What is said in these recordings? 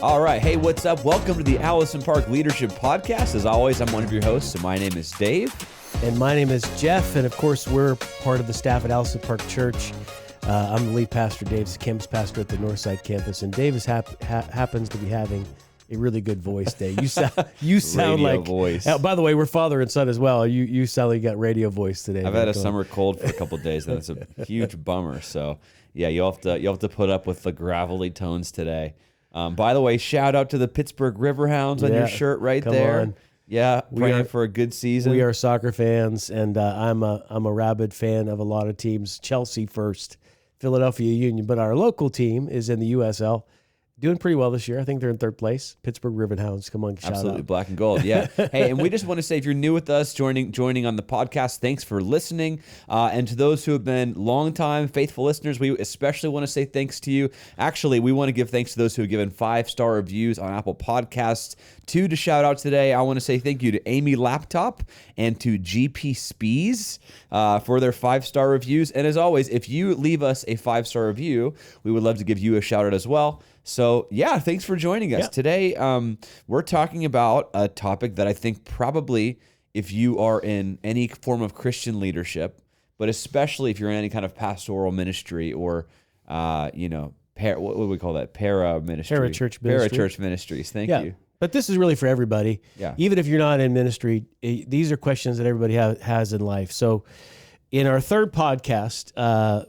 All right. Hey, what's up? Welcome to the Allison Park Leadership Podcast. As always, I'm one of your hosts, and my name is Dave. And my name is Jeff, and of course, we're part of the staff at Allison Park Church. I'm the lead pastor. Dave's the campus pastor at the Northside campus, and Dave happens to be having a really good voice today. You sound Radio like voice. By the way, we're father and son as well. You sound like you got radio voice today. I've had a summer cold for a couple of days, and it's a huge bummer. So yeah, you'll have to put up with the gravelly tones today. By the way, shout out to the Pittsburgh Riverhounds on your shirt right there. On. Yeah, praying for a good season. We are soccer fans, and I'm a rabid fan of a lot of teams. Chelsea first, Philadelphia Union, but our local team is in the USL. Doing pretty well this year. I think they're in third place. Pittsburgh Riverhounds. Come on, shout Absolutely, out. black and gold. Yeah. Hey, and we just want to say, if you're new with us, joining on the podcast, thanks for listening. And to those who have been longtime faithful listeners, we especially want to say thanks to you. Actually, we want to give thanks to those who have given 5-star reviews on Apple Podcasts. Two to shout out today. I want to say thank you to Amy Laptop and to GP Spees for their 5-star reviews. And as always, if you leave us a 5-star review, we would love to give you a shout out as well. So yeah, thanks for joining us. Today, we're talking about a topic that I think probably if you are in any form of Christian leadership, but especially if you're in any kind of pastoral ministry or, what do we call that? Para-ministry. Parachurch ministry. Parachurch ministries. Thank you. But this is really for everybody. Yeah. Even if you're not in ministry, these are questions that everybody has in life. So in our third podcast,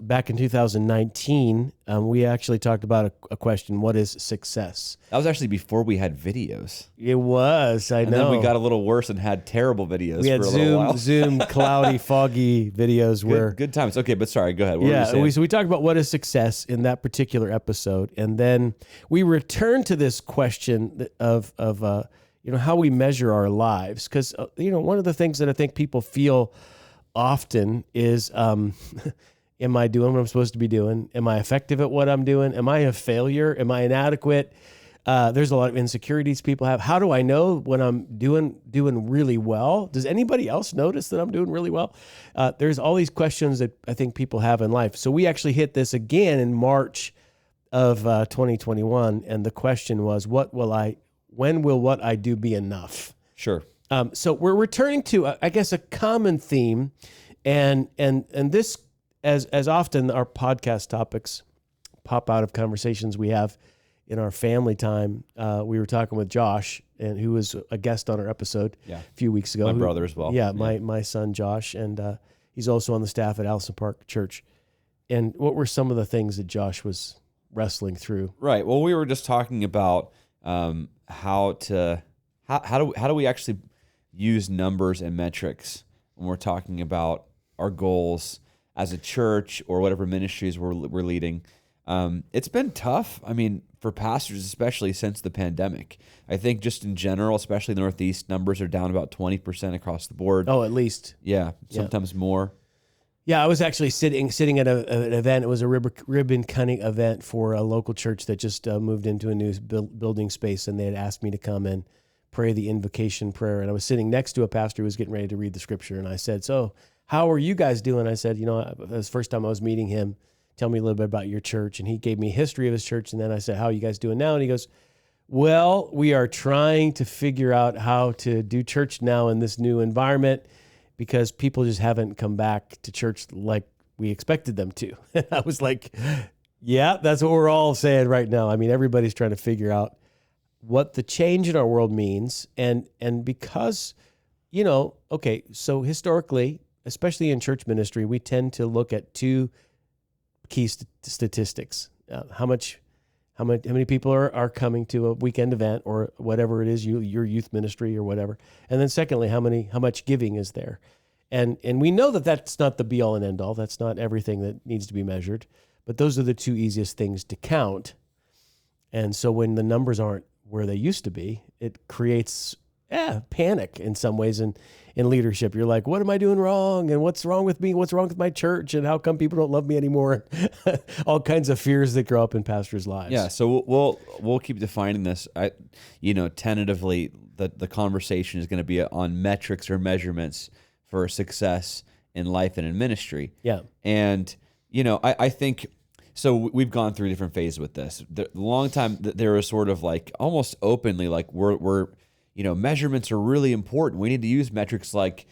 back in 2019, we actually talked about a question: what is success? That was actually before we had videos. It was, I know. And then we got a little worse and had terrible videos we had for a little while. Zoom, cloudy, foggy videos. Good times. Okay, but sorry, go ahead. So we talked about what is success in that particular episode, and then we returned to this question of how we measure our lives, because one of the things that I think people feel often is, am I doing what I'm supposed to be doing? Am I effective at what I'm doing? Am I a failure? Am I inadequate? There's a lot of insecurities people have. How do I know when I'm doing really well? Does anybody else notice that I'm doing really well? There's all these questions that I think people have in life. So we actually hit this again in March of 2021, and the question was, when will what I do be enough? Sure. So we're returning to, I guess, a common theme, and this, as often our podcast topics pop out of conversations we have in our family time. We were talking with Josh, and who was a guest on our episode a few weeks ago. My brother as well. Yeah, my son Josh, and he's also on the staff at Allison Park Church. And what were some of the things that Josh was wrestling through? Right. Well, we were just talking about how do we actually use numbers and metrics when we're talking about our goals as a church or whatever ministries we're leading. It's been tough. I mean, for pastors, especially since the pandemic. I think just in general, especially in the Northeast, numbers are down about 20% across the board. Oh, at least. Yeah, sometimes more. Yeah, I was actually sitting at an event. It was a ribbon cutting event for a local church that just moved into a new building space, and they had asked me to come and pray the invocation prayer. And I was sitting next to a pastor who was getting ready to read the scripture. And I said, "So how are you guys doing?" I said, it was the first time I was meeting him. Tell me a little bit about your church. And he gave me a history of his church. And then I said, "How are you guys doing now?" And he goes, "Well, we are trying to figure out how to do church now in this new environment because people just haven't come back to church like we expected them to." And I was like, yeah, that's what we're all saying right now. I mean, everybody's trying to figure out what the change in our world means. And because, so historically, especially in church ministry, we tend to look at two key statistics. How many people are coming to a weekend event or whatever it is, your youth ministry or whatever. And then secondly, how much giving is there? And we know that that's not the be all and end all. That's not everything that needs to be measured, but those are the two easiest things to count. And so when the numbers aren't where they used to be, it creates panic in some ways in leadership. You're like, what am I doing wrong? And what's wrong with me? What's wrong with my church? And how come people don't love me anymore? All kinds of fears that grow up in pastors' lives. Yeah, so we'll keep defining this. Tentatively, the conversation is going to be on metrics or measurements for success in life and in ministry. Yeah. And, I think so we've gone through different phases with this. The long time there was sort of like almost openly like we're measurements are really important. We need to use metrics like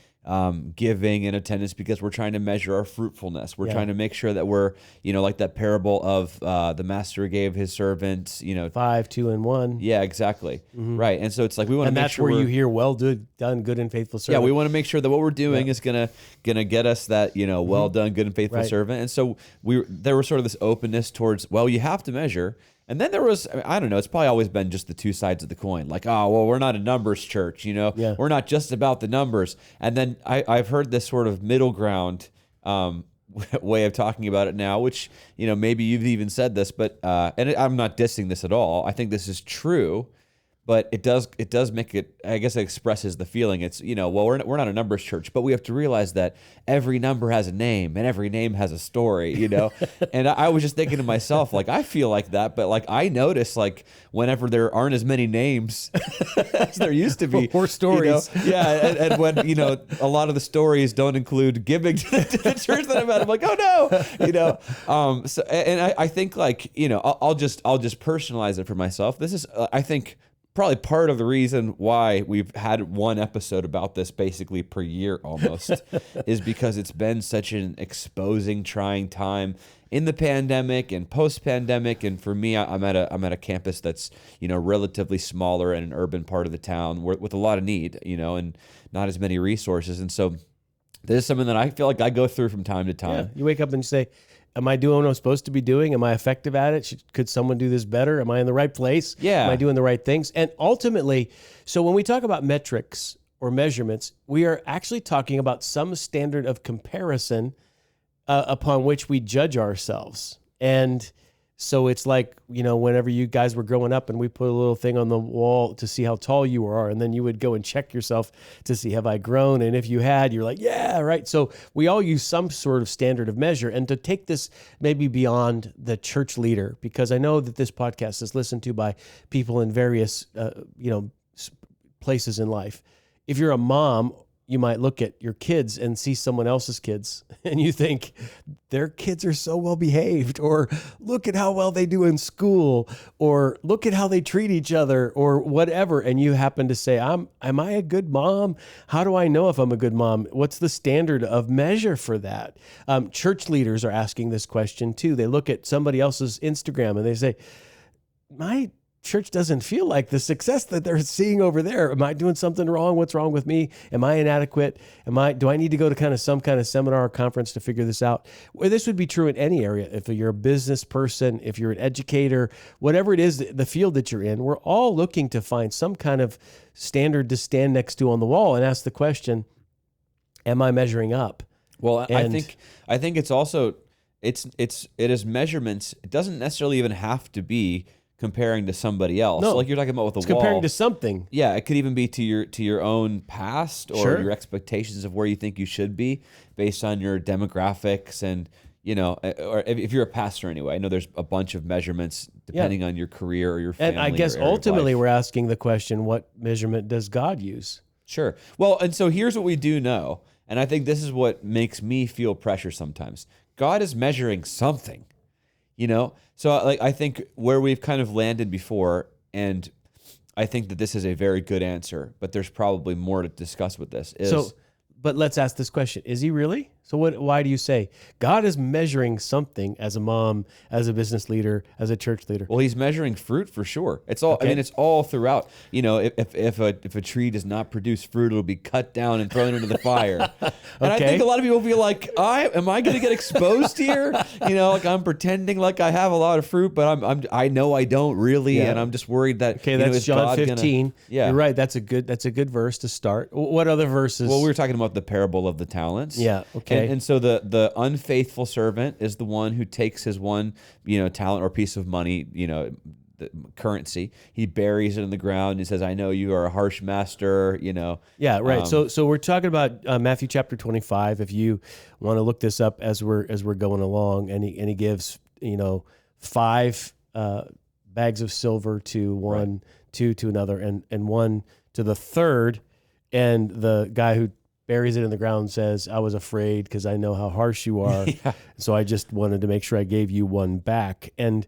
giving and attendance because we're trying to measure our fruitfulness. We're trying to make sure that we're, like that parable of the master gave his servants, 5, 2, and 1. Yeah, exactly. Right. And so it's like we want to make that's sure where you hear well done, good and faithful servant. Yeah, we want to make sure that what we're doing is gonna get us that, well done, good and faithful servant. And so there was sort of this openness towards, well, you have to measure. And then there was, I don't know, it's probably always been just the two sides of the coin. Like, oh, well, we're not a numbers church, We're not just about the numbers. And then I've heard this sort of middle ground way of talking about it now, which, maybe you've even said this, but, and I'm not dissing this at all. I think this is true. But it does make it, I guess it expresses the feeling. It's, well, we're not a numbers church, but we have to realize that every number has a name and every name has a story, And I was just thinking to myself, like, I feel like that, but like I notice like whenever there aren't as many names as there used to be. Or stories. And when, a lot of the stories don't include giving to the church that I'm at, I'm like, oh no, So, and I think like, I'll just personalize it for myself. This is, I think, probably part of the reason why we've had one episode about this basically per year almost is because it's been such an exposing, trying time in the pandemic and post-pandemic. And for me, I'm at a campus that's, relatively smaller in an urban part of the town with a lot of need, and not as many resources. And so this is something that I feel like I go through from time to time. Yeah. You wake up and say, am I doing what I'm supposed to be doing? Am I effective at it? Could someone do this better? Am I in the right place? Yeah. Am I doing the right things? And ultimately, so when we talk about metrics or measurements, we are actually talking about some standard of comparison upon which we judge ourselves. And so it's like, whenever you guys were growing up and we put a little thing on the wall to see how tall you are, and then you would go and check yourself to see, have I grown? And if you had, you're like, yeah, right. So we all use some sort of standard of measure. And to take this maybe beyond the church leader, because I know that this podcast is listened to by people in various, places in life. If you're a mom, you might look at your kids and see someone else's kids and you think their kids are so well behaved, or look at how well they do in school, or look at how they treat each other, or whatever. And you happen to say, am I a good mom? How do I know if I'm a good mom? What's the standard of measure for that? Church leaders are asking this question too. They look at somebody else's Instagram and they say, my church doesn't feel like the success that they're seeing over there. Am I doing something wrong? What's wrong with me? Am I inadequate? Do I need to go to some kind of seminar or conference to figure this out? Well, this would be true in any area. If you're a business person, if you're an educator, whatever it is, the field that you're in, we're all looking to find some kind of standard to stand next to on the wall and ask the question, am I measuring up? Well, I think it's also, it is measurements. It doesn't necessarily even have to be comparing to somebody else. No, like you're talking about with the wall. Comparing to something. Yeah, it could even be to your own past or your expectations of where you think you should be based on your demographics and, or if you're a pastor anyway. I know there's a bunch of measurements depending on your career or your family. And I guess ultimately we're asking the question, what measurement does God use? Sure. Well, and so here's what we do know, and I think this is what makes me feel pressure sometimes. God is measuring something. So like I think where we've kind of landed before, and I think that this is a very good answer, but there's probably more to discuss with this. But let's ask this question: is he really? So why do you say God is measuring something as a mom, as a business leader, as a church leader? Well, he's measuring fruit for sure. It's all. Okay. I mean, it's all throughout. If a tree does not produce fruit, it'll be cut down and thrown into the fire. And I think a lot of people feel like, am I going to get exposed here? Like I'm pretending like I have a lot of fruit, but I know I don't really, and I'm just worried that. Okay, that's John 15. Yeah, you're right. That's a good verse to start. What other verses? Well, we were talking about the parable of the talents. Yeah. Okay. And so the unfaithful servant is the one who takes his one, talent or piece of money, the currency. He buries it in the ground and he says, "I know you are a harsh master." Yeah, right. So we're talking about Matthew chapter 25. If you want to look this up as we're going along, and he gives 5 bags of silver to one, 2 to another, and 1 to the third, and the guy who buries it in the ground and says, I was afraid because I know how harsh you are. Yeah. So I just wanted to make sure I gave you one back. And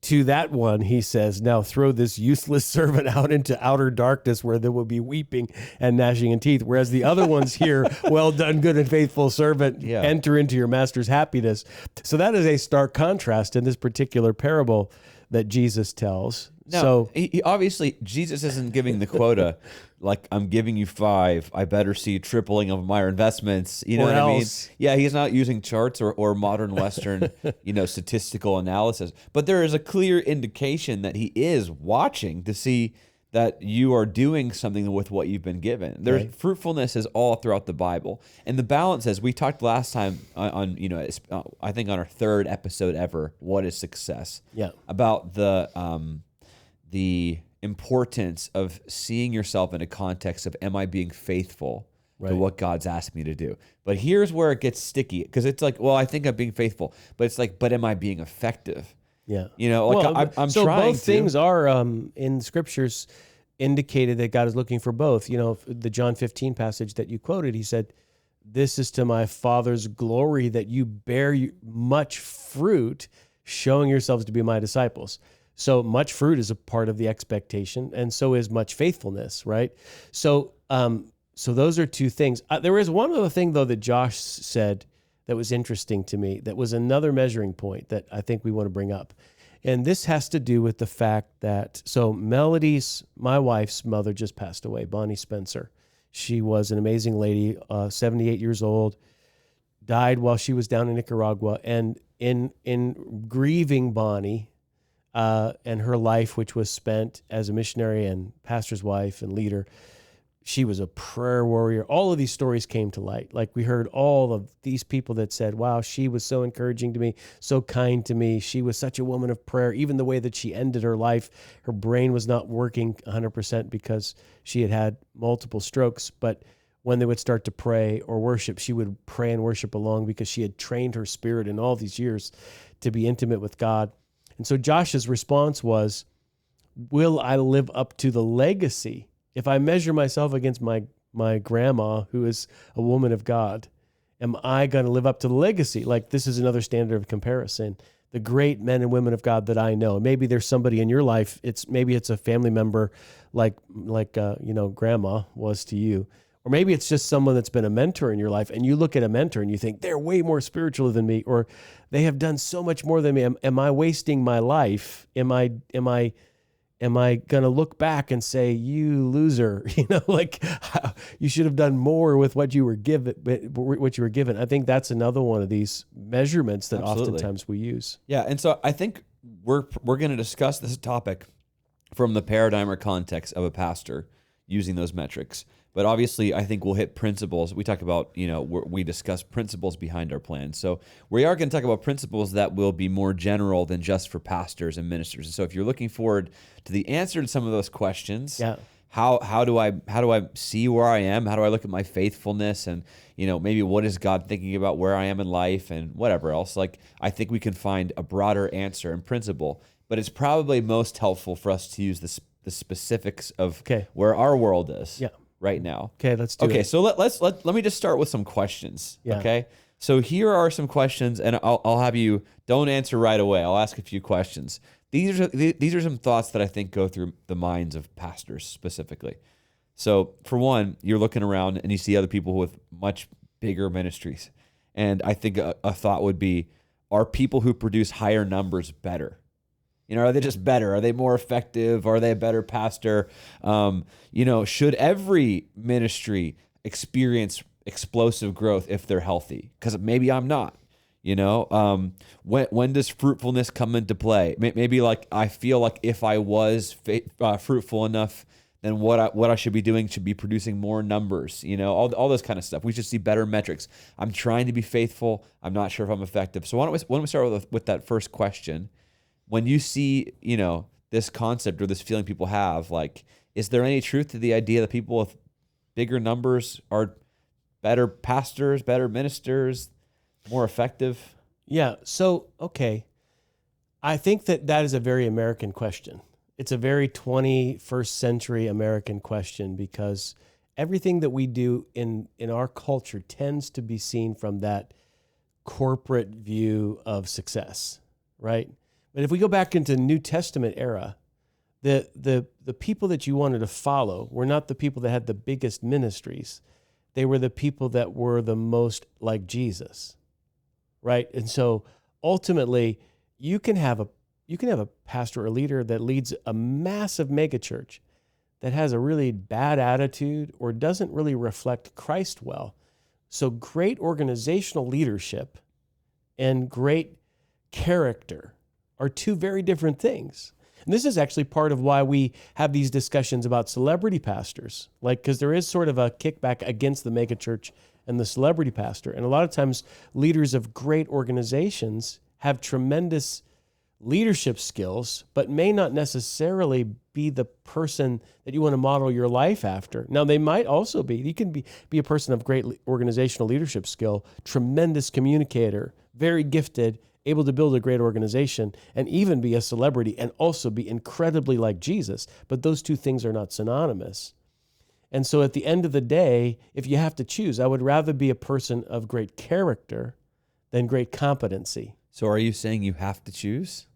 to that one, he says, now throw this useless servant out into outer darkness where there will be weeping and gnashing of teeth. Whereas the other ones here, well done, good and faithful servant, Yeah. enter into your master's happiness. So that is a stark contrast in this particular parable that Jesus tells. Now, So he obviously, Jesus isn't giving the quota, like, I'm giving you 5, I better see tripling of my investments. You know Or what I mean? else. Yeah, he's not using charts or modern Western, statistical analysis. But there is a clear indication that he is watching to see that you are doing something with what you've been given. There's Right. fruitfulness is all throughout the Bible. And the balance, as we talked last time on I think on our 3rd episode ever, What is Success? Yeah. About the importance of seeing yourself in a context of, am I being faithful to Right. what God's asked me to do? But here's where it gets sticky, because it's like, well, I think I'm being faithful, but it's like, but am I being effective? Yeah. I'm so trying both to. things are in scriptures indicated that God is looking for both. The John 15 passage that you quoted, he said, this is to my Father's glory that you bear much fruit, showing yourselves to be my disciples. So much fruit is a part of the expectation, and so is much faithfulness, right? So those are two things. There is one other thing, though, that Josh said that was interesting to me, that was another measuring point that I think we want to bring up. And this has to do with the fact that, so Melody's, my wife's mother just passed away, Bonnie Spencer. She was an amazing lady, 78 years old, died while she was down in Nicaragua. And in grieving Bonnie, and her life, which was spent as a missionary and pastor's wife and leader, she was a prayer warrior. All of these stories came to light. Like, we heard all of these people that said, wow, she was so encouraging to me, so kind to me. She was such a woman of prayer. Even the way that she ended her life, her brain was not working 100% because she had multiple strokes. But when they would start to pray or worship, she would pray and worship along because she had trained her spirit in all these years to be intimate with God. And so Josh's response was, will I live up to the legacy? If I measure myself against my grandma, who is a woman of God, am I going to live up to the legacy? Like, this is another standard of comparison. The great men and women of God that I know. Maybe there's somebody in your life. Maybe it's a family member like grandma was to you. Or maybe it's just someone that's been a mentor in your life, and you look at a mentor and you think they're way more spiritual than me, or they have done so much more than me. Am I wasting my life? Am I going to look back and say, you loser, you should have done more with what you were given. I think that's another one of these measurements that Absolutely. oftentimes we use. Yeah, and so I think we're going to discuss this topic from the paradigm or context of a pastor using those metrics. But obviously, I think we'll hit principles. We talk about, we discuss principles behind our plan. So we are going to talk about principles that will be more general than just for pastors and ministers. And so if you're looking forward to the answer to some of those questions, Yeah. How do I see where I am? How do I look at my faithfulness? And, maybe what is God thinking about where I am in life and whatever else? Like, I think we can find a broader answer and principle. But it's probably most helpful for us to use the specifics of where our world is. Yeah. Right now. Okay, let's do it. Okay, so let me just start with some questions. Yeah. Okay, so here are some questions, and I'll have you don't answer right away. I'll ask a few questions. These are some thoughts that I think go through the minds of pastors specifically. So for one, you're looking around and you see other people with much bigger ministries, and I think a thought would be: are people who produce higher numbers better? Are they just better? Are they more effective? Are they a better pastor? Should every ministry experience explosive growth if they're healthy? Because maybe I'm not. When does fruitfulness come into play? Maybe like I feel like if I was fruitful enough, then what I should be doing should be producing more numbers. All this kind of stuff. We should see better metrics. I'm trying to be faithful. I'm not sure if I'm effective. So why don't we start with that first question? When you see, this concept or this feeling people have, like, is there any truth to the idea that people with bigger numbers are better pastors, better ministers, more effective? Yeah. So, okay. I think that is a very American question. It's a very 21st century American question because everything that we do in our culture tends to be seen from that corporate view of success, right? But if we go back into New Testament era, the people that you wanted to follow were not the people that had the biggest ministries. They were the people that were the most like Jesus, right? And so ultimately, you can have a pastor or leader that leads a massive megachurch that has a really bad attitude or doesn't really reflect Christ well. So great organizational leadership and great character are two very different things. And this is actually part of why we have these discussions about celebrity pastors, because there is sort of a kickback against the megachurch and the celebrity pastor. And a lot of times leaders of great organizations have tremendous leadership skills, but may not necessarily be the person that you want to model your life after. Now, they might also be. You can be a person of great organizational leadership skill, tremendous communicator, very gifted, able to build a great organization, and even be a celebrity and also be incredibly like Jesus. But those two things are not synonymous. And so at the end of the day, if you have to choose, I would rather be a person of great character than great competency. So are you saying you have to choose?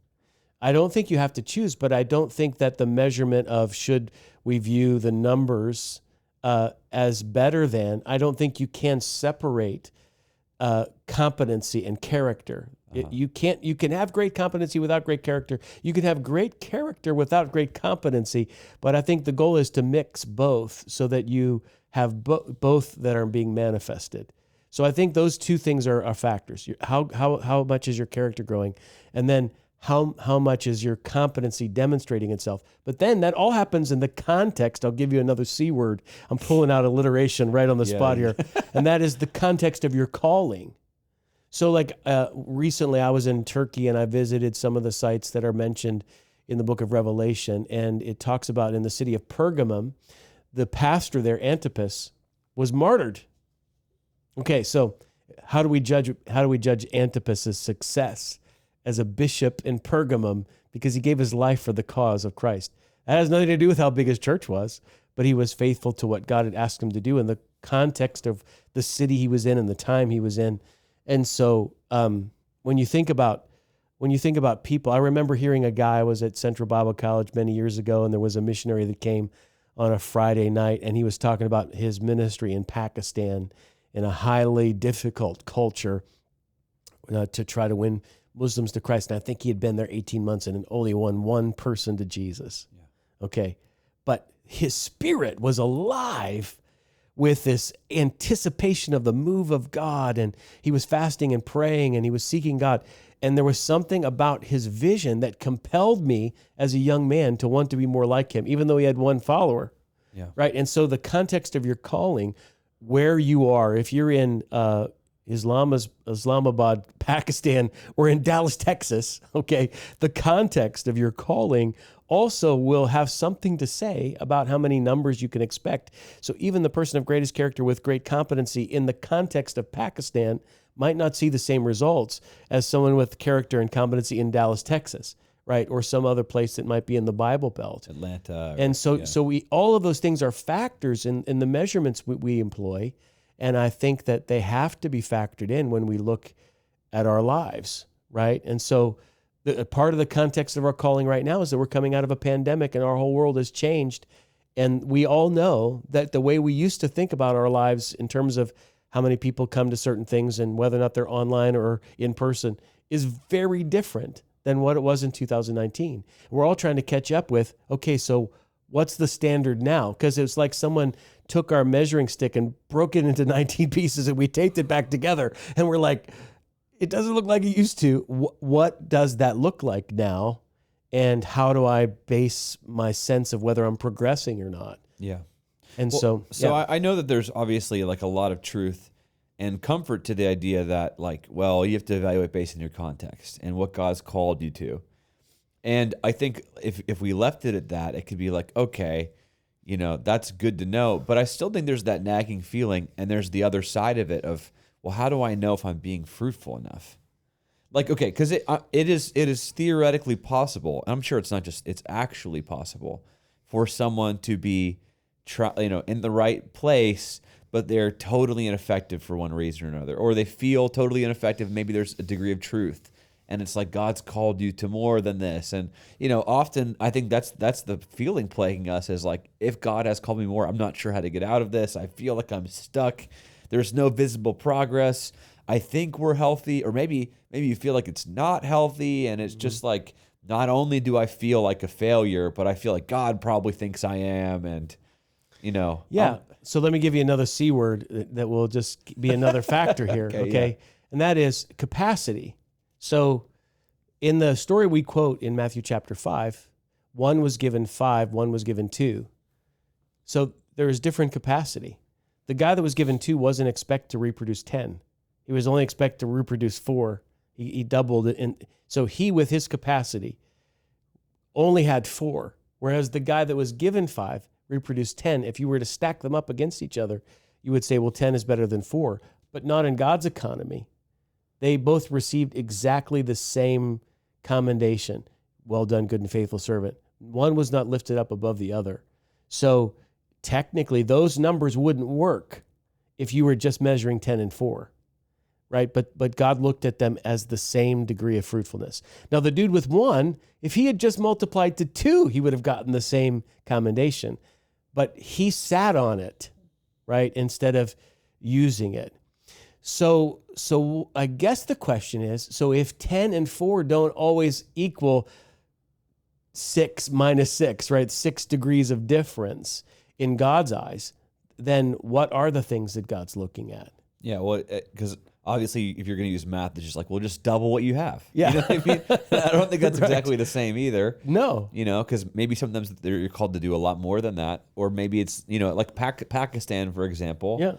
I don't think you have to choose, but I don't think that the measurement of should we view the numbers as better than, I don't think you can separate competency and character. You can have great competency without great character. You can have great character without great competency, but I think the goal is to mix both so that you have both that are being manifested. So I think those two things are factors. How much is your character growing? And then how much is your competency demonstrating itself? But then that all happens in the context. I'll give you another C word. I'm pulling out alliteration right on the spot here. And that is the context of your calling. So recently I was in Turkey and I visited some of the sites that are mentioned in the book of Revelation. And it talks about in the city of Pergamum, the pastor there, Antipas, was martyred. Okay, so how do we judge Antipas's success as a bishop in Pergamum? Because he gave his life for the cause of Christ. That has nothing to do with how big his church was, but he was faithful to what God had asked him to do in the context of the city he was in and the time he was in. And so when you think about people, I remember hearing a guy, I was at Central Bible College many years ago, and there was a missionary that came on a Friday night, and he was talking about his ministry in Pakistan in a highly difficult culture to try to win Muslims to Christ. And I think he had been there 18 months and only won one person to Jesus. Yeah. Okay. But his spirit was alive with this anticipation of the move of God. And he was fasting and praying and he was seeking God. And there was something about his vision that compelled me as a young man to want to be more like him, even though he had one follower. Yeah. Right. And so the context of your calling, where you are, if you're in Islamabad, Pakistan, or in Dallas, Texas, okay, the context of your calling also will have something to say about how many numbers you can expect. So even the person of greatest character with great competency in the context of Pakistan might not see the same results as someone with character and competency in Dallas, Texas, right? Or some other place that might be in the Bible Belt. Atlanta. And so we all of those things are factors in the measurements we employ. And I think that they have to be factored in when we look at our lives, right? And so part of the context of our calling right now is that we're coming out of a pandemic and our whole world has changed. And we all know that the way we used to think about our lives in terms of how many people come to certain things and whether or not they're online or in person is very different than what it was in 2019. We're all trying to catch up with, okay, so what's the standard now? Because it's like someone took our measuring stick and broke it into 19 pieces and we taped it back together. And we're like, it doesn't look like it used to. What does that look like now? And how do I base my sense of whether I'm progressing or not? Yeah. And well, I know that there's obviously like a lot of truth and comfort to the idea that you have to evaluate based on your context and what God's called you to. And I think if we left it at that, it could be like, okay, that's good to know. But I still think there's that nagging feeling, and there's the other side of it of, well, how do I know if I'm being fruitful enough? Okay, because it is theoretically possible, and I'm sure it's not just, it's actually possible for someone to be in the right place, but they're totally ineffective for one reason or another, or they feel totally ineffective. Maybe there's a degree of truth, and it's like God's called you to more than this. And often I think that's the feeling plaguing us, is like, if God has called me more, I'm not sure how to get out of this. I feel like I'm stuck. There's no visible progress. I think we're healthy, or maybe you feel like it's not healthy, and it's just like, not only do I feel like a failure, but I feel like God probably thinks I am, and Yeah. So let me give you another C word that will just be another factor here. Okay. Yeah. And that is capacity. So in the story we quote in Matthew chapter 5, one was given 5, one was given 2. So there is different capacity. The guy that was given 2 wasn't expected to reproduce 10. He was only expected to reproduce 4. He doubled it. And so he, with his capacity, only had 4. Whereas the guy that was given 5 reproduced 10. If you were to stack them up against each other, you would say, well, 10 is better than 4. But not in God's economy. They both received exactly the same commendation. Well done, good and faithful servant. One was not lifted up above the other. So technically, those numbers wouldn't work if you were just measuring 10 and 4, right? But God looked at them as the same degree of fruitfulness. Now, the dude with 1, if he had just multiplied to 2, he would have gotten the same commendation. But he sat on it, right, instead of using it. So I guess the question is, so if 10 and 4 don't always equal 6 minus 6, right, 6 degrees of difference in God's eyes, then what are the things that God's looking at? Yeah, well, because obviously, if you're going to use math, it's just like, well, just double what you have. Yeah. You know what I mean? I don't think that's exactly the same either. No. Because maybe sometimes you're called to do a lot more than that. Or maybe it's, like Pakistan, for example. Yeah.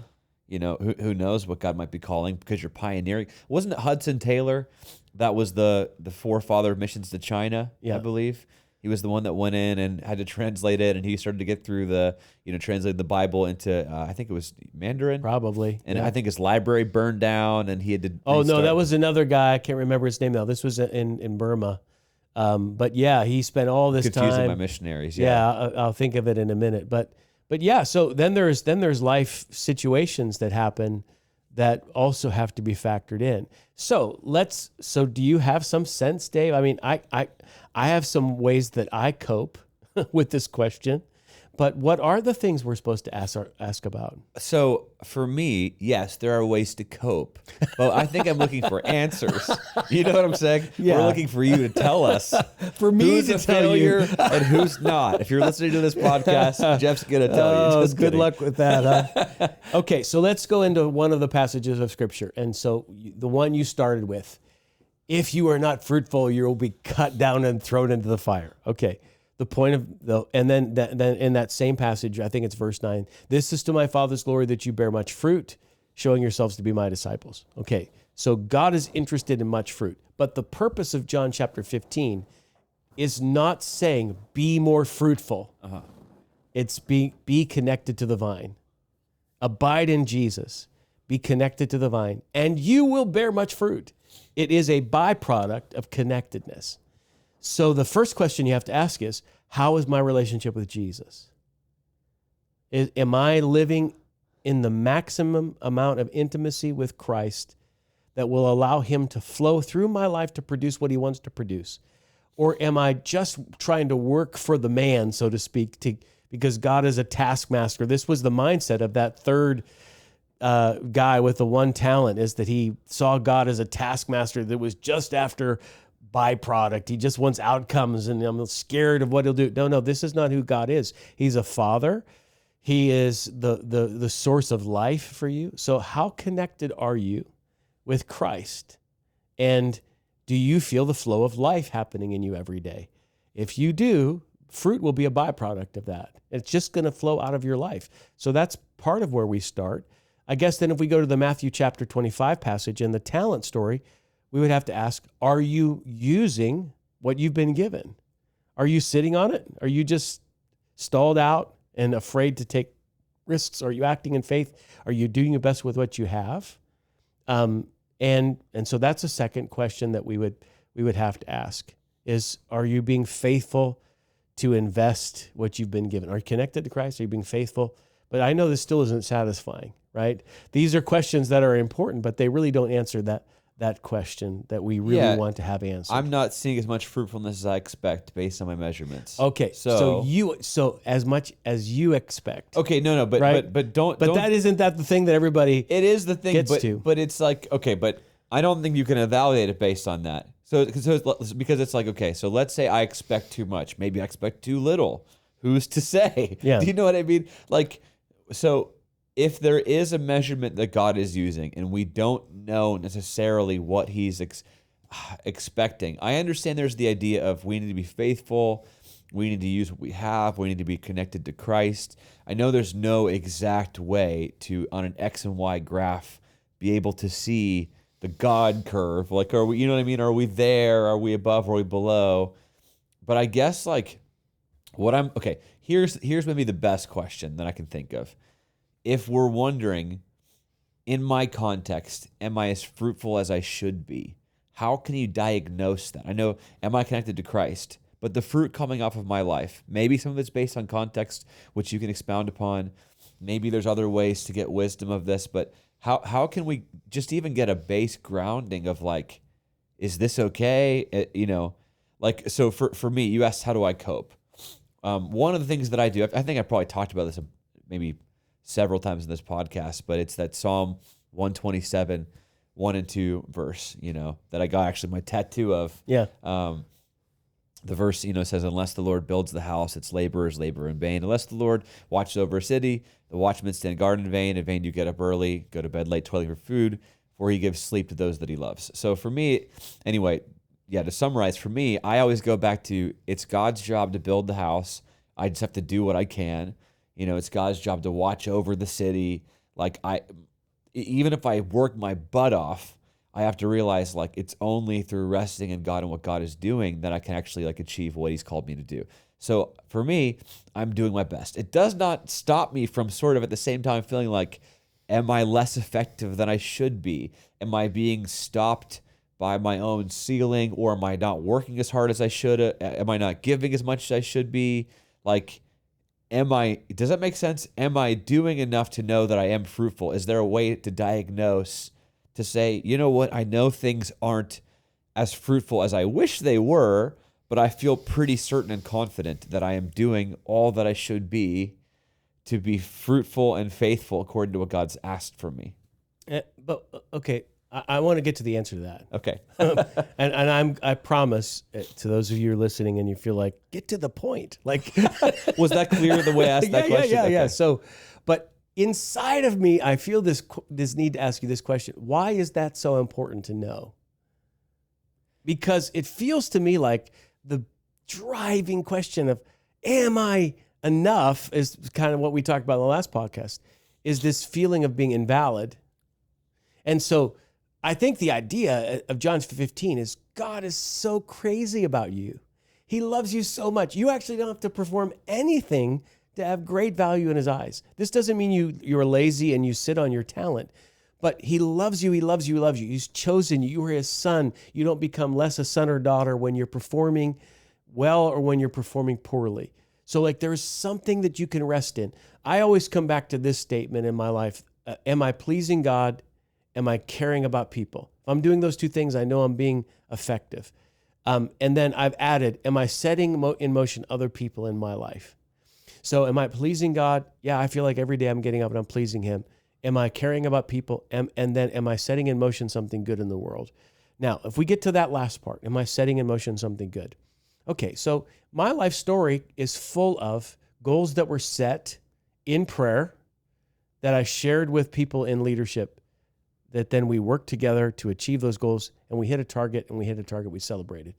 Who knows what God might be calling, because you're pioneering. Wasn't it Hudson Taylor that was the forefather of missions to China, Yeah. I believe? He was the one that went in and had to translate it, and he started to get through translate the Bible into, I think it was Mandarin. Probably. And yeah. I think his library burned down, and he had to Oh, no, restart. that was another guy. I can't remember his name now. This was in Burma. But yeah, he spent all this Confusing time. my missionaries. Yeah, I'll think of it in a minute. But yeah, so then there's life situations that happen that also have to be factored in. So do you have some sense, Dave? I mean, I have some ways that I cope with this question, but what are the things we're supposed to ask about? So for me, yes, there are ways to cope, but I think I'm looking for answers. You know what I'm saying? Yeah. We're looking for you to tell us For me who's to a tell you. failure and who's not. If you're listening to this podcast, Jeff's going to tell you. Just Good kidding. luck with that, huh? Okay, so let's go into one of the passages of Scripture. And so the one you started with, if you are not fruitful, you will be cut down and thrown into the fire. Okay, the point of and then in that same passage, I think it's verse 9, this is to my Father's glory that you bear much fruit, showing yourselves to be my disciples. Okay, so God is interested in much fruit. But the purpose of John chapter 15 is not saying be more fruitful. It's be connected to the vine. Abide in Jesus. Be connected to the vine, and you will bear much fruit. It is a byproduct of connectedness. So the first question you have to ask is, how is my relationship with Jesus? Am I living in the maximum amount of intimacy with Christ that will allow him to flow through my life to produce what he wants to produce? Or am I just trying to work for the man, so to speak, because God is a taskmaster? This was the mindset of that third guy with the 1 talent, is that he saw God as a taskmaster that was just after byproduct. He just wants outcomes, and I'm scared of what he'll do. No, this is not who God is. He's a father. He is the source of life for you. So how connected are you with Christ? And do you feel the flow of life happening in you every day? If you do, fruit will be a byproduct of that. It's just going to flow out of your life. So that's part of where we start. I guess then if we go to the Matthew chapter 25 passage and the talent story, we would have to ask, are you using what you've been given? Are you sitting on it? Are you just stalled out and afraid to take risks? Are you acting in faith? Are you doing your best with what you have? And so that's a second question that we would have to ask is, are you being faithful to invest what you've been given? Are you connected to Christ? Are you being faithful? But I know this still isn't satisfying, right? These are questions that are important, but they really don't answer that question that we really want to have answered. I'm not seeing as much fruitfulness as I expect based on my measurements. Okay, so as much as you expect. Okay, no, but right? but don't. That isn't that the thing that everybody. It is the thing, gets to. But it's like, okay, but I don't think you can evaluate it based on that. So because it's like, okay, so let's say I expect too much. Maybe I expect too little. Who's to say? Yeah. Do you know what I mean? Like, so if there is a measurement that God is using and we don't know necessarily what he's expecting, I understand there's the idea of we need to be faithful, we need to use what we have, we need to be connected to Christ. I know there's no exact way to, on an X and Y graph, be able to see the God curve. Like, are we, you know what I mean? Are we there? Are we above? Are we below? But I guess like here's maybe the best question that I can think of. If we're wondering, in my context, am I as fruitful as I should be? How can you diagnose that? I know, am I connected to Christ? But the fruit coming off of my life, maybe some of it's based on context, which you can expound upon. Maybe there's other ways to get wisdom of this, but how can we just even get a base grounding of like, is this okay? Like, so for me, you asked, how do I cope? One of the things that I do, I think I probably talked about this maybe several times in this podcast, but it's that Psalm 127, 1 and 2 verse, that I got actually my tattoo of. Yeah. The verse, says, unless the Lord builds the house, its laborers labor in vain. Unless the Lord watches over a city, the watchmen stand guard in vain. In vain you get up early, go to bed late, toiling for food, for he gives sleep to those that he loves. So for me, anyway, to summarize, for me, I always go back to, it's God's job to build the house. I just have to do what I can. It's God's job to watch over the city. Like even if I work my butt off, I have to realize like it's only through resting in God and what God is doing that I can actually like achieve what he's called me to do. So for me, I'm doing my best. It does not stop me from sort of at the same time feeling like, am I less effective than I should be? Am I being stopped by my own ceiling, or am I not working as hard as I should? Am I not giving as much as I should be? Like, does that make sense? Am I doing enough to know that I am fruitful? Is there a way to diagnose, to say, you know what, I know things aren't as fruitful as I wish they were, but I feel pretty certain and confident that I am doing all that I should be to be fruitful and faithful according to what God's asked from me. Okay, I want to get to the answer to that. Okay. and I promise to those of you who are listening and you feel like, get to the point. Like, was that clear the way I asked that question? Yeah. Okay. So, but inside of me, I feel this need to ask you this question. Why is that so important to know? Because it feels to me like the driving question of, am I enough, is kind of what we talked about in the last podcast, is this feeling of being invalid. And so I think the idea of John 15 is God is so crazy about you. He loves you so much. You actually don't have to perform anything to have great value in his eyes. This doesn't mean you're lazy and you sit on your talent, but he loves you, he loves you, he loves you. He's chosen you. You are his son. You don't become less a son or daughter when you're performing well or when you're performing poorly. So like there's something that you can rest in. I always come back to this statement in my life. Am I pleasing God? Am I caring about people? If I'm doing those two things, I know I'm being effective. And then I've added, am I setting in motion other people in my life? So am I pleasing God? Yeah, I feel like every day I'm getting up and I'm pleasing him. Am I caring about people? And then am I setting in motion something good in the world? Now, if we get to that last part, am I setting in motion something good? Okay, so my life story is full of goals that were set in prayer that I shared with people in leadership, that then we worked together to achieve those goals, and we hit a target, we celebrated.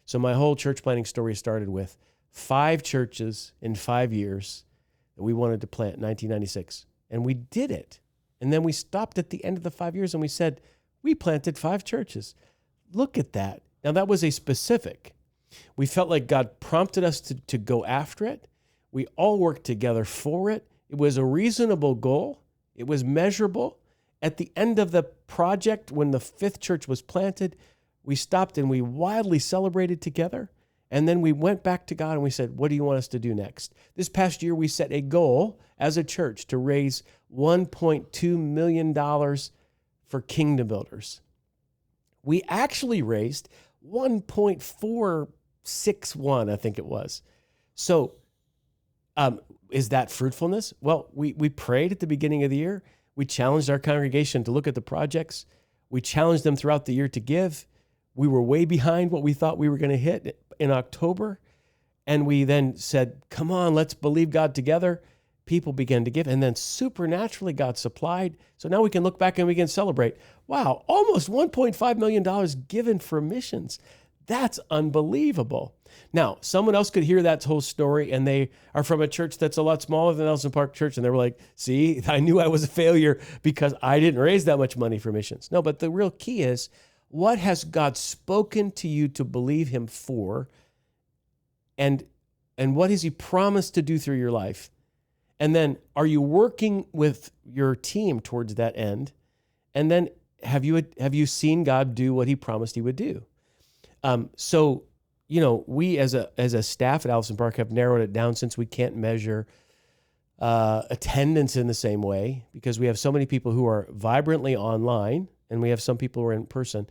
So my whole church planting story started with 5 churches in 5 years that we wanted to plant in 1996. And we did it. And then we stopped at the end of the 5 years and we said, we planted 5 churches. Look at that. Now that was a specific. We felt like God prompted us to go after it. We all worked together for it. It was a reasonable goal. It was measurable. At the end of the project, when the 5th church was planted, we stopped and we wildly celebrated together. And then we went back to God and we said, what do you want us to do next? This past year, we set a goal as a church to raise $1.2 million for Kingdom Builders. We actually raised 1.461, I think it was. So is that fruitfulness? Well, we prayed at the beginning of the year. We challenged our congregation to look at the projects. We challenged them throughout the year to give. We were way behind what we thought we were going to hit in October. And we then said, come on, let's believe God together. People began to give. And then supernaturally, God supplied. So now we can look back and we can celebrate. Wow, almost $1.5 million given for missions. That's unbelievable. Now, someone else could hear that whole story, and they are from a church that's a lot smaller than Nelson Park Church, and they were like, see, I knew I was a failure because I didn't raise that much money for missions. No, but the real key is, what has God spoken to you to believe him for? And what has he promised to do through your life? And then are you working with your team towards that end? And then have you seen God do what he promised he would do? So, we as a staff at Allison Park have narrowed it down, since we can't measure attendance in the same way, because we have so many people who are vibrantly online and we have some people who are in person.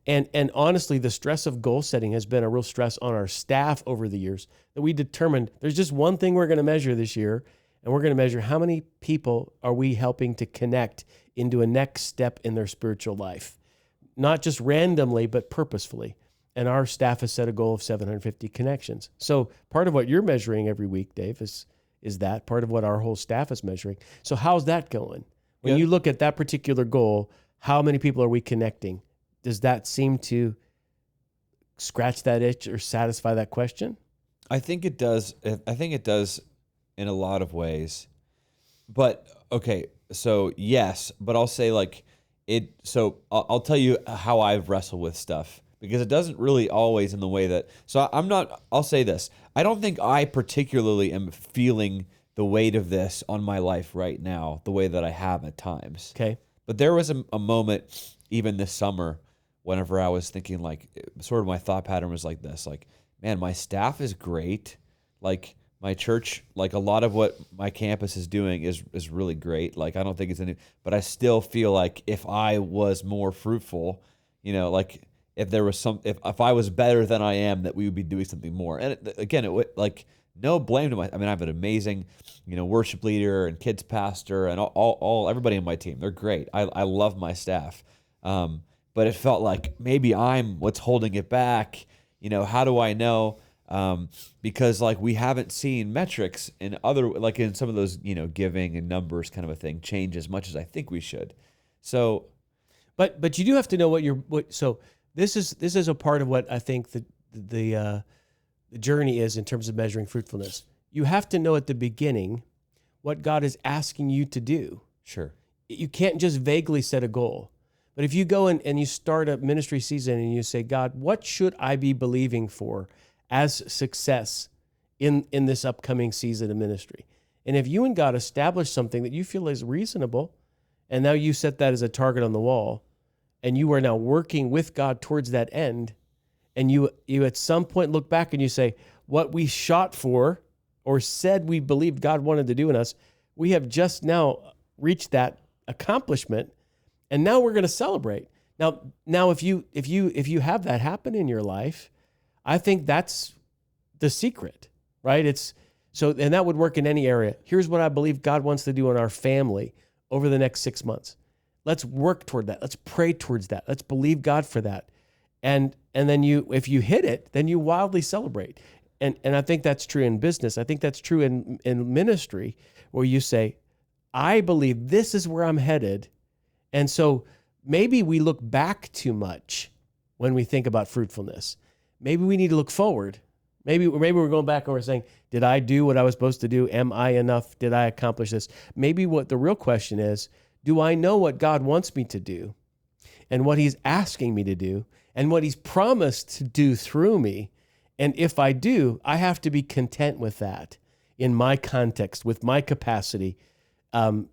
And honestly, the stress of goal setting has been a real stress on our staff over the years, that we determined there's just one thing we're going to measure this year, and we're going to measure how many people are we helping to connect into a next step in their spiritual life, not just randomly, but purposefully. And our staff has set a goal of 750 connections. So part of what you're measuring every week, Dave, is that part of what our whole staff is measuring. So how's that going? When you look at that particular goal, how many people are we connecting? Does that seem to scratch that itch or satisfy that question? I think it does. I think it does in a lot of ways. But okay, so yes, but I'll say like it. So I'll tell you how I've wrestled with stuff, because it doesn't really always in the way that. So I'm not. I'll say this. I don't think I particularly am feeling the weight of this on my life right now the way that I have at times. Okay. But there was a moment even this summer, whenever I was thinking, like, sort of my thought pattern was like this, like, man, my staff is great. Like, my church, like a lot of what my campus is doing is really great. Like, I don't think it's any, but I still feel like if I was more fruitful, like if there was if I was better than I am, that we would be doing something more. And again, it would, like, no blame to I have an amazing, worship leader and kids pastor and all everybody on my team. They're great. I love my staff. But it felt like maybe I'm what's holding it back. How do I know? Because like we haven't seen metrics in in some of those, giving and numbers kind of a thing change as much as I think we should. So, but you do have to know so this is a part of what I think the journey is in terms of measuring fruitfulness. You have to know at the beginning what God is asking you to do. Sure. You can't just vaguely set a goal. But if you go and you start a ministry season and you say, God, what should I be believing for as success in this upcoming season of ministry? And if you and God establish something that you feel is reasonable, and now you set that as a target on the wall, and you are now working with God towards that end, and you at some point look back and you say, what we shot for or said we believed God wanted to do in us, we have just now reached that accomplishment. And now we're going to celebrate. Now, if you have that happen in your life, I think that's the secret, right? And that would work in any area. Here's what I believe God wants to do in our family over the next 6 months. Let's work toward that. Let's pray towards that. Let's believe God for that. And then if you hit it, then you wildly celebrate. And I think that's true in business. I think that's true in ministry, where you say, I believe this is where I'm headed. And so maybe we look back too much when we think about fruitfulness. Maybe we need to look forward. Maybe we're going back and we're saying, did I do what I was supposed to do? Am I enough? Did I accomplish this? Maybe what the real question is, do I know what God wants me to do and what he's asking me to do and what he's promised to do through me? And if I do, I have to be content with that in my context, with my capacity. And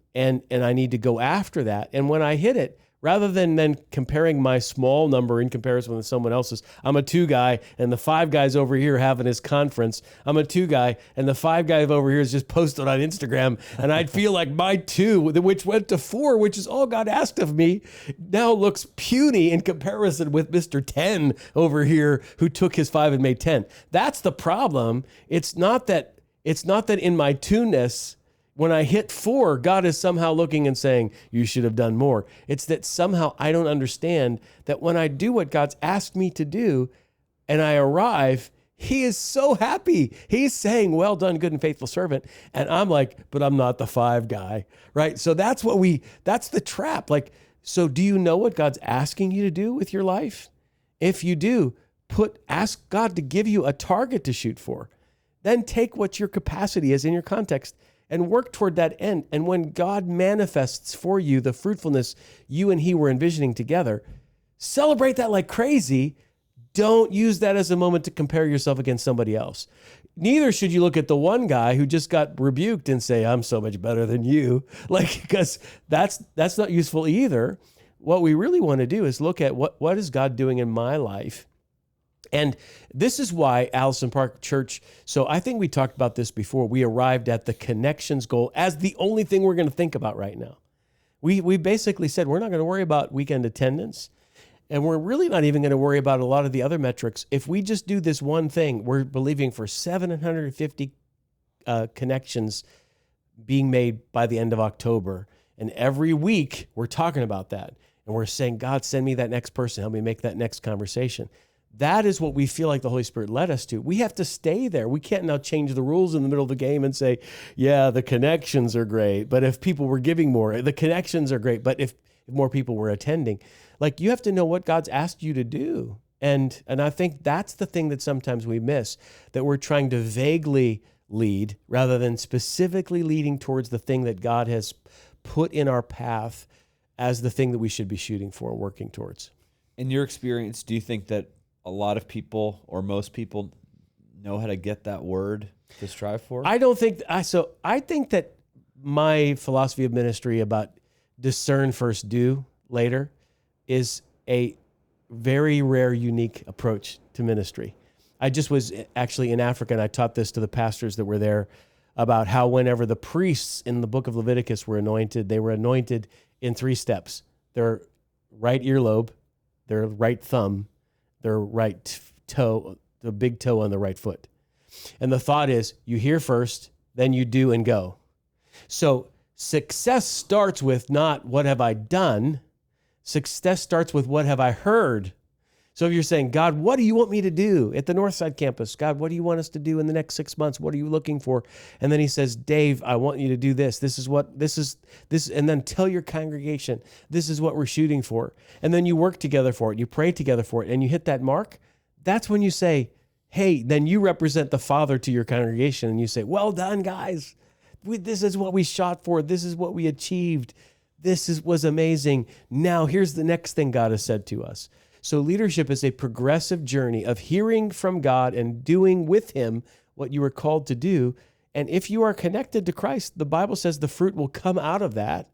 I need to go after that. And when I hit it, Rather than then comparing my small number in comparison with someone else's. I'm a 2 guy, and the 5 guys over here having his conference. I'm a 2 guy, and the 5 guy over here is just posted on Instagram. And I'd feel like my 2, which went to 4, which is all God asked of me, now looks puny in comparison with Mr. 10 over here who took his 5 and made 10. That's the problem. It's not that in my 2-ness, when I hit 4, God is somehow looking and saying, you should have done more. It's that somehow I don't understand that when I do what God's asked me to do and I arrive, he is so happy. He's saying, well done, good and faithful servant. And I'm like, but I'm not the 5 guy, right? So that's the trap. Like, so do you know what God's asking you to do with your life? If you do, ask God to give you a target to shoot for. Then take what your capacity is in your context and work toward that end. And when God manifests for you the fruitfulness you and he were envisioning together, celebrate that like crazy. Don't use that as a moment to compare yourself against somebody else. Neither should you look at the one guy who just got rebuked and say, I'm so much better than you. Like, because that's not useful either. What we really want to do is look at what is God doing in my life. And this is why Allison Park Church, so I think we talked about this before, we arrived at the connections goal as the only thing we're going to think about right now. We basically said we're not going to worry about weekend attendance, and we're really not even going to worry about a lot of the other metrics. If we just do this one thing, we're believing for 750 connections being made by the end of October. And every week we're talking about that. And we're saying, God, send me that next person. Help me make that next conversation. That is what we feel like the Holy Spirit led us to. We have to stay there. We can't now change the rules in the middle of the game and say, yeah, the connections are great, but if people were giving more, the connections are great, but if more people were attending, like, you have to know what God's asked you to do. And I think that's the thing that sometimes we miss, that we're trying to vaguely lead rather than specifically leading towards the thing that God has put in our path as the thing that we should be shooting for and working towards. In your experience, do you think that a lot of people or most people know how to get that word to strive for? I don't think so. I think that my philosophy of ministry about discern first, do later is a very rare, unique approach to ministry. I just was actually in Africa, and I taught this to the pastors that were there about how whenever the priests in the book of Leviticus were anointed, they were anointed in 3 steps: their right earlobe, their right thumb, their right toe, the big toe on the right foot. And the thought is, you hear first, then you do and go. So success starts with not what have I done. Success starts with what have I heard. So if you're saying, God, what do you want me to do at the Northside campus? God, what do you want us to do in the next 6 months? What are you looking for? And then he says, Dave, I want you to do this. This is, and then tell your congregation, this is what we're shooting for. And then you work together for it. You pray together for it, and you hit that mark. That's when you say, hey, then you represent the Father to your congregation, and you say, well done, guys. This is what we shot for. This is what we achieved. Was amazing. Now here's the next thing God has said to us. So leadership is a progressive journey of hearing from God and doing with him what you were called to do. And if you are connected to Christ, the Bible says the fruit will come out of that.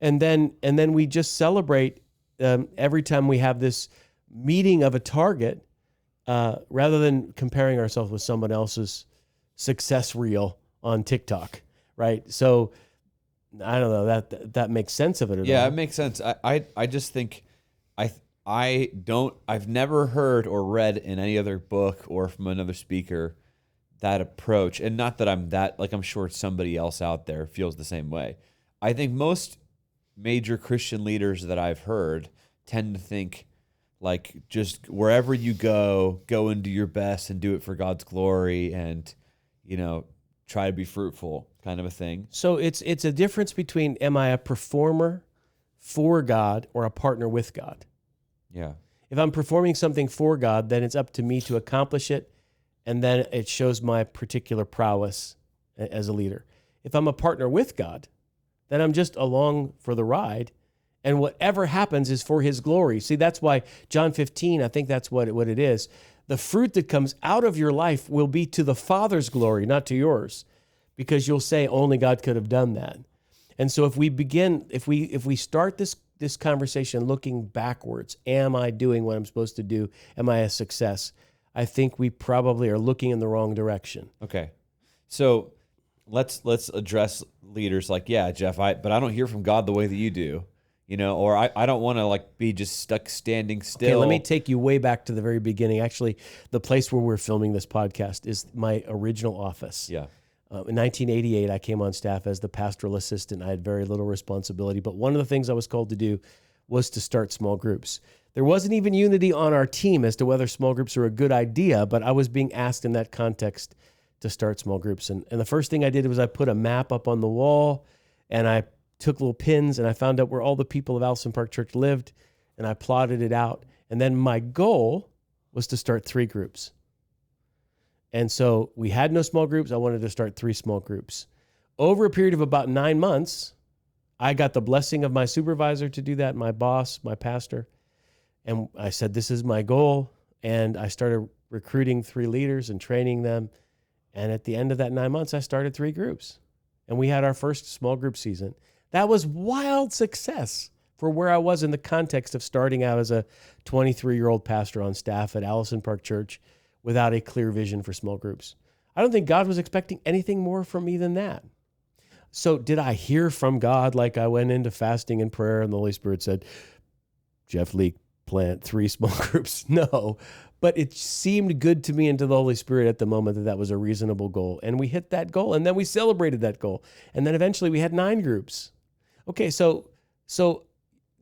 And then we just celebrate every time we have this meeting of a target, rather than comparing ourselves with someone else's success reel on TikTok, right? So I don't know that makes sense of it at all. Yeah, it makes sense. I just think I've never heard or read in any other book or from another speaker that approach. And not that I'm sure somebody else out there feels the same way. I think most major Christian leaders that I've heard tend to think like, just wherever you go and do your best and do it for God's glory and, try to be fruitful kind of a thing. So it's a difference between, am I a performer for God or a partner with God? Yeah. If I'm performing something for God, then it's up to me to accomplish it, and then it shows my particular prowess as a leader. If I'm a partner with God, then I'm just along for the ride, and whatever happens is for his glory. See, that's why John 15, I think that's what it is. The fruit that comes out of your life will be to the Father's glory, not to yours, because you'll say only God could have done that. And so if we start this this conversation looking backwards. Am I doing what I'm supposed to do? Am I a success? I think we probably are looking in the wrong direction. Okay. So let's address leaders like, yeah, Jeff, but I don't hear from God the way that you do, or I don't want to like be just stuck standing still. Okay, let me take you way back to the very beginning. Actually, the place where we're filming this podcast is my original office. Yeah. In 1988, I came on staff as the pastoral assistant. I had very little responsibility, but one of the things I was called to do was to start small groups. There wasn't even unity on our team as to whether small groups are a good idea, but I was being asked in that context to start small groups. And the first thing I did was I put a map up on the wall, and I took little pins, and I found out where all the people of Allison Park Church lived, and I plotted it out. And then my goal was to start 3 groups. And so we had no small groups. I wanted to start 3 small groups. Over a period of about 9 months, I got the blessing of my supervisor to do that, my boss, my pastor. And I said, this is my goal. And I started recruiting 3 leaders and training them. And at the end of that 9 months, I started 3 groups. And we had our first small group season. That was wild success for where I was in the context of starting out as a 23-year-old pastor on staff at Allison Park Church without a clear vision for small groups. I don't think God was expecting anything more from me than that. So did I hear from God like I went into fasting and prayer and the Holy Spirit said, Jeff Leake, plant 3 small groups? No, but it seemed good to me and to the Holy Spirit at the moment that was a reasonable goal. And we hit that goal, and then we celebrated that goal. And then eventually we had 9 groups. Okay, so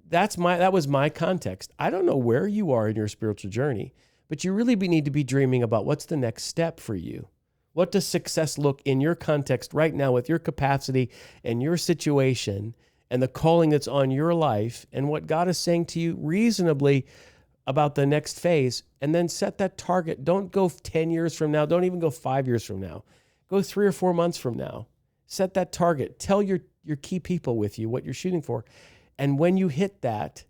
that was my context. I don't know where you are in your spiritual journey, but you really need to be dreaming about what's the next step for you. What does success look in your context right now with your capacity and your situation and the calling that's on your life and what God is saying to you reasonably about the next phase, and then set that target. Don't go 10 years from now. Don't even go 5 years from now. Go 3 or 4 months from now. Set that target. Tell your key people with you what you're shooting for. And when you hit that,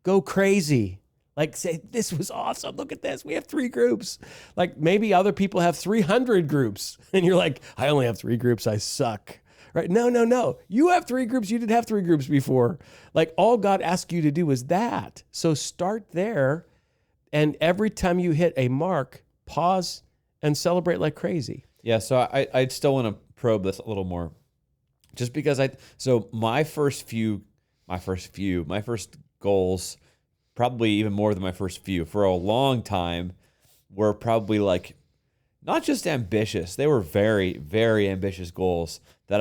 go crazy. Like say, this was awesome. Look at this. We have 3 groups. Like maybe other people have 300 groups. And you're like, I only have 3 groups. I suck. Right? No. You have 3 groups. You didn't have 3 groups before. Like all God asked you to do is that. So start there. And every time you hit a mark, pause and celebrate like crazy. Yeah. So I still want to probe this a little more, just because my first goals, probably even more than my first few for a long time, were probably like not just ambitious. They were very, very ambitious goals that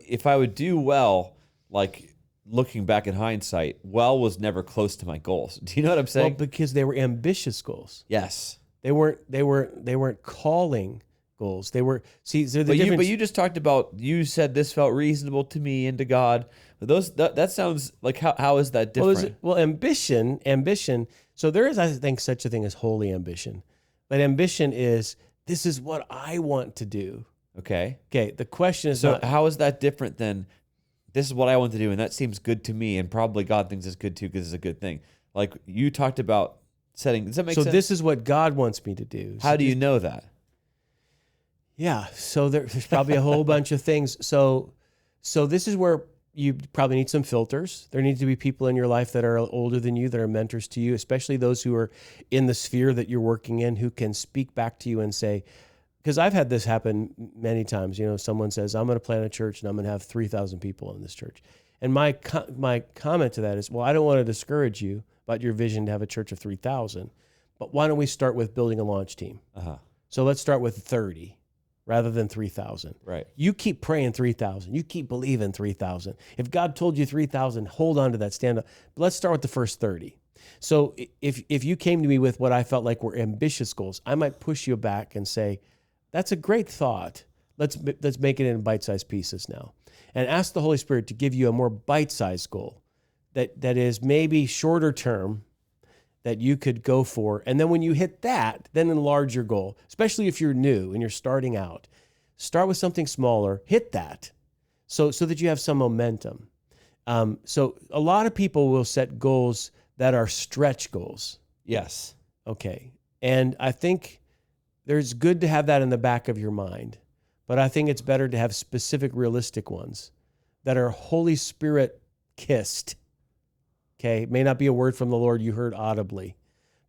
if I would do well, like looking back in hindsight, well was never close to my goals. Do you know what I'm saying? Well, because they were ambitious goals. Yes. They weren't calling goals. They were But you just talked about, you said this felt reasonable to me and to God. That sounds like, how is that different? Well, ambition. So there is, I think, such a thing as holy ambition. But ambition is, this is what I want to do. Okay. The question is, so how is that different than, this is what I want to do, and that seems good to me, and probably God thinks it's good too because it's a good thing. Like you talked about setting. Does that make sense? So this is what God wants me to do. How do you know that? Yeah. So there's probably a whole bunch of things. So this is where you probably need some filters. There need to be people in your life that are older than you, that are mentors to you, especially those who are in the sphere that you're working in, who can speak back to you and say, because I've had this happen many times. Someone says, I'm going to plant a church and I'm going to have 3,000 people in this church. And my comment to that is, well, I don't want to discourage you about your vision to have a church of 3,000, but why don't we start with building a launch team? So let's start with 30 rather than 3,000. Right. You keep praying 3,000. You keep believing 3,000. If God told you 3,000, hold on to that, stand up. But let's start with the first 30. So if you came to me with what I felt like were ambitious goals, I might push you back and say, that's a great thought. Let's make it in bite-sized pieces now. And ask the Holy Spirit to give you a more bite-sized goal that is maybe shorter term that you could go for. And then when you hit that, then enlarge your goal, especially if you're new and you're starting out. Start with something smaller, hit that so that you have some momentum. So a lot of people will set goals that are stretch goals. Yes. Okay. And I think there's good to have that in the back of your mind, but I think it's better to have specific, realistic ones that are Holy Spirit kissed. Okay, it may not be a word from the Lord you heard audibly,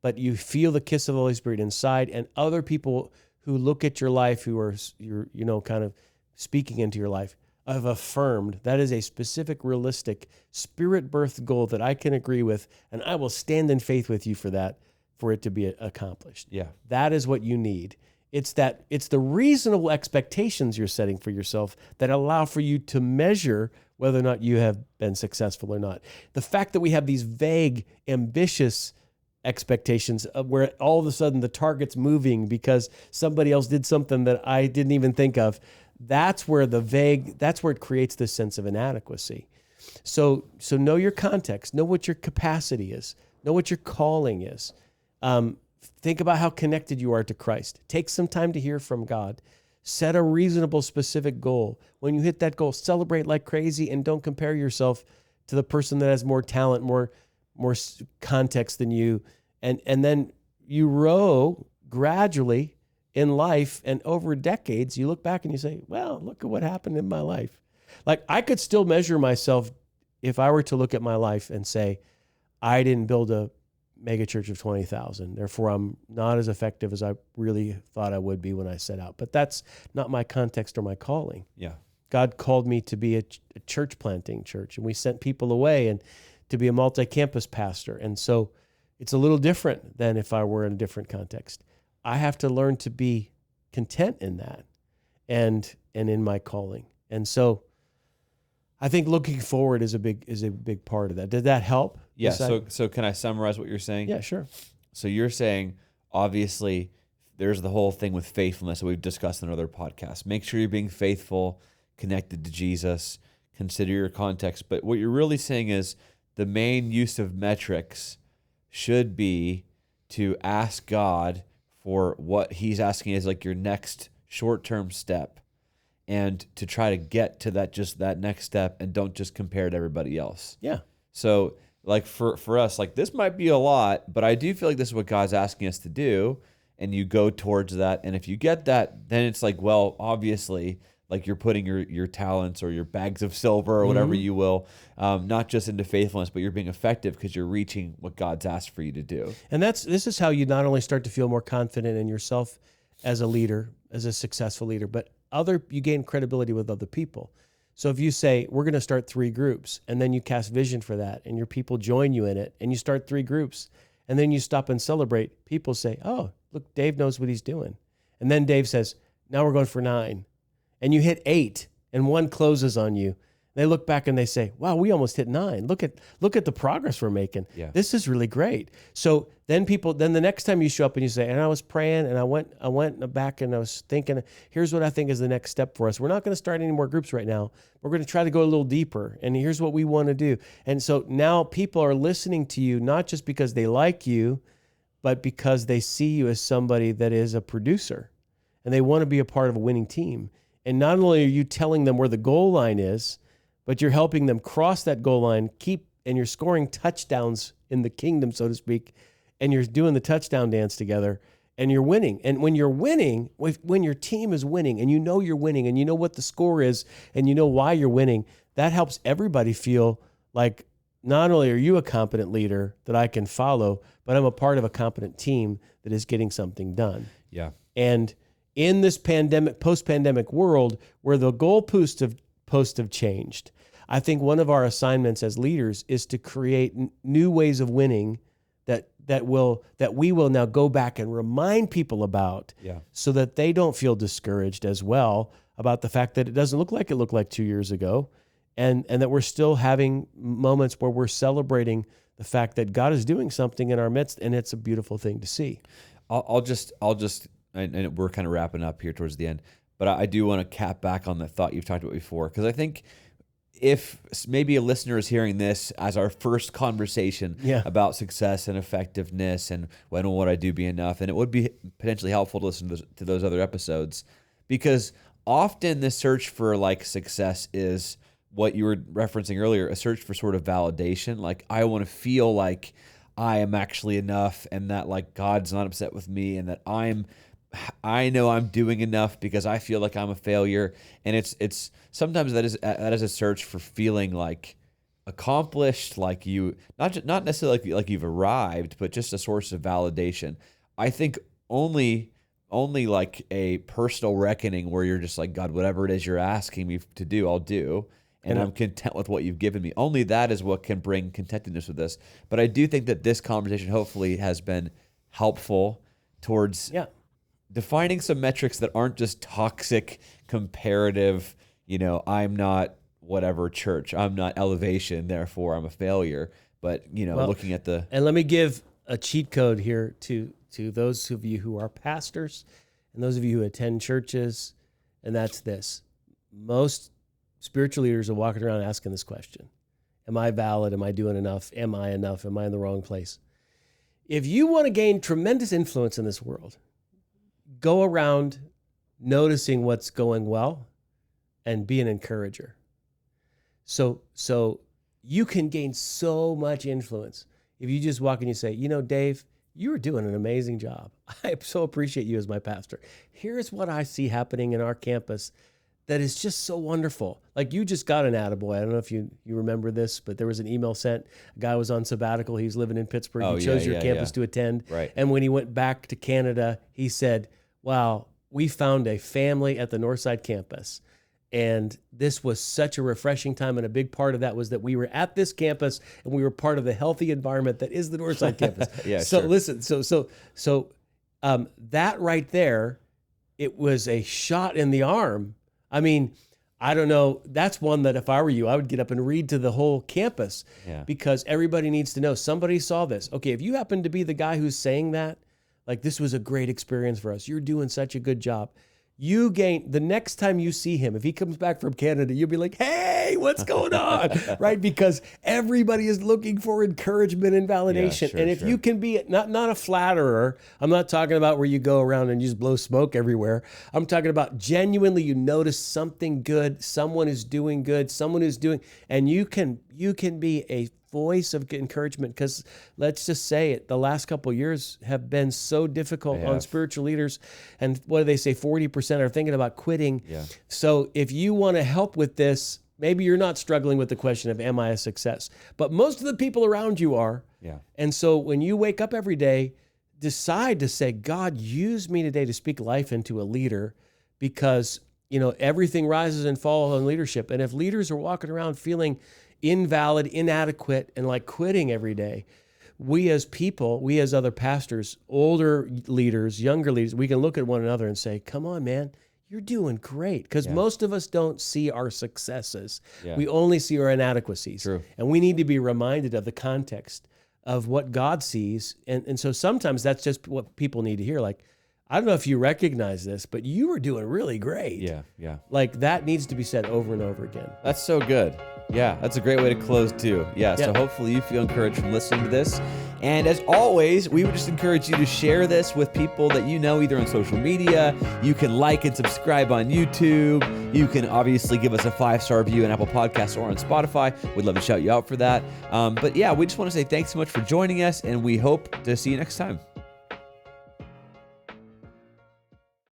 but you feel the kiss of the Holy Spirit inside, and other people who look at your life, who are kind of speaking into your life, have affirmed that is a specific, realistic, spirit-birthed goal that I can agree with, and I will stand in faith with you for that, for it to be accomplished. Yeah. That is what you need. It's the reasonable expectations you're setting for yourself that allow for you to measure whether or not you have been successful or not. The fact that we have these vague, ambitious expectations of where all of a sudden the target's moving because somebody else did something that I didn't even think of, that's where it creates this sense of inadequacy. So know your context, know what your capacity is, know what your calling is. Think about how connected you are to Christ. Take some time to hear from God. Set a reasonable, specific goal. When you hit that goal, celebrate like crazy and don't compare yourself to the person that has more talent, more context than you. And then you row gradually in life, and over decades, you look back and you say, well, look at what happened in my life. Like, I could still measure myself if I were to look at my life and say, I didn't build a mega church of 20,000. Therefore, I'm not as effective as I really thought I would be when I set out. But that's not my context or my calling. Yeah. God called me to be a church planting church, and we sent people away and to be a multi-campus pastor. And so it's a little different than if I were in a different context. I have to learn to be content in that and in my calling. And so I think looking forward is a big part of that. Did that help? Yeah. So can I summarize what you're saying? Yeah, sure. So you're saying, obviously, there's the whole thing with faithfulness that we've discussed in other podcasts. Make sure you're being faithful, connected to Jesus, consider your context. But what you're really saying is the main use of metrics should be to ask God for what he's asking is like your next short-term step, and to try to get to that next step, and don't just compare to everybody else. Yeah. So like for us, like this might be a lot, but I do feel like this is what God's asking us to do, and you go towards that. And if you get that, then it's like, well, obviously, like you're putting your talents or your bags of silver or whatever you will, not just into faithfulness, but you're being effective because you're reaching what God's asked for you to do. And this is how you not only start to feel more confident in yourself as a leader, as a successful leader, but you gain credibility with other people. So if you say, we're going to start 3 groups, and then you cast vision for that, and your people join you in it, and you start 3 groups, and then you stop and celebrate, people say, oh, look, Dave knows what he's doing. And then Dave says, now we're going for 9. And you hit 8, and 1 closes on you. They look back and they say, wow, we almost hit 9. Look at the progress we're making. Yeah. This is really great. So then the next time you show up and you say, and I was praying and I went back and I was thinking, here's what I think is the next step for us. We're not going to start any more groups right now. We're going to try to go a little deeper. And here's what we want to do. And so now people are listening to you, not just because they like you, but because they see you as somebody that is a producer, and they want to be a part of a winning team. And not only are you telling them where the goal line is, but you're helping them cross that goal line, and you're scoring touchdowns in the kingdom, so to speak, and you're doing the touchdown dance together, and you're winning. And when you're winning, when your team is winning, and you know you're winning, and you know what the score is, and you know why you're winning, that helps everybody feel like not only are you a competent leader that I can follow, but I'm a part of a competent team that is getting something done. Yeah. And in this post-pandemic world where the goalposts have changed, I think one of our assignments as leaders is to create new ways of winning that we will now go back and remind people about, so that they don't feel discouraged as well about the fact that it doesn't look like it looked like 2 years ago, and that we're still having moments where we're celebrating the fact that God is doing something in our midst, and it's a beautiful thing to see. I'll just, and we're kind of wrapping up here towards the end, but I do want to cap back on the thought you've talked about before, because I think if maybe a listener is hearing this as our first conversation about success and effectiveness and when would I do be enough, and it would be potentially helpful to listen to those other episodes, because often the search for like success is what you were referencing earlier, a search for sort of validation. Like, I want to feel like I am actually enough, and that like God's not upset with me, and that I know I'm doing enough because I feel like I'm a failure. And it's sometimes that is a search for feeling like accomplished, like you not necessarily like you've arrived, but just a source of validation. I think only like a personal reckoning where you're just like, God, whatever it is you're asking me to do, I'll do. And I'm content with what you've given me. Only that is what can bring contentedness with this. But I do think that this conversation hopefully has been helpful towards defining some metrics that aren't just toxic, comparative, I'm not whatever church, I'm not Elevation, therefore I'm a failure. But, looking at the... And let me give a cheat code here to those of you who are pastors and those of you who attend churches, and that's this. Most spiritual leaders are walking around asking this question. Am I valid? Am I doing enough? Am I enough? Am I in the wrong place? If you want to gain tremendous influence in this world, go around noticing what's going well and be an encourager. So you can gain so much influence if you just walk and you say, Dave, you are doing an amazing job. I so appreciate you as my pastor. Here's what I see happening in our campus that is just so wonderful. Like, you just got an attaboy. I don't know if you remember this, but there was an email sent. A guy was on sabbatical. He was living in Pittsburgh. He chose your campus to attend. Right. And when he went back to Canada, he said, wow, we found a family at the Northside campus. And this was such a refreshing time. And a big part of that was that we were at this campus and we were part of the healthy environment that is the Northside campus. So sure. Listen, so that right there, it was a shot in the arm. I mean, I don't know. That's one that if I were you, I would get up and read to the whole campus because everybody needs to know. Somebody saw this. Okay, if you happen to be the guy who's saying that, like, this was a great experience for us, you're doing such a good job. You gain, the next time you see him, if he comes back from Canada, you'll be like, hey, what's going on? Right? Because everybody is looking for encouragement and validation. And if you can be not a flatterer, I'm not talking about where you go around and you just blow smoke everywhere. I'm talking about genuinely you notice something good, someone is doing good, someone who's doing, and you can be a voice of encouragement, because let's just say it, the last couple of years have been so difficult on spiritual leaders, and what do they say, 40% are thinking about quitting. So if you want to help with this, maybe you're not struggling with the question of am I a success, but most of the people around you are. And so when you wake up every day, decide to say, God, use me today to speak life into a leader, because everything rises and falls on leadership. And if leaders are walking around feeling invalid, inadequate, and like quitting every day, we as people, we as other pastors, older leaders, younger leaders, we can look at one another and say, come on, man, you're doing great. Because most of us don't see our successes. We only see our inadequacies. And we need to be reminded of the context of what God sees. And so sometimes that's just what people need to hear. Like, I don't know if you recognize this, but you were doing really great. Like, that needs to be said over and over again. That's so good. Yeah, that's a great way to close too. So hopefully you feel encouraged from listening to this. And as always, we would just encourage you to share this with people that you know, either on social media. You can like and subscribe on YouTube. You can obviously give us a 5-star review on Apple Podcasts or on Spotify. We'd love to shout you out for that. But yeah, we just want to say thanks so much for joining us, and we hope to see you next time.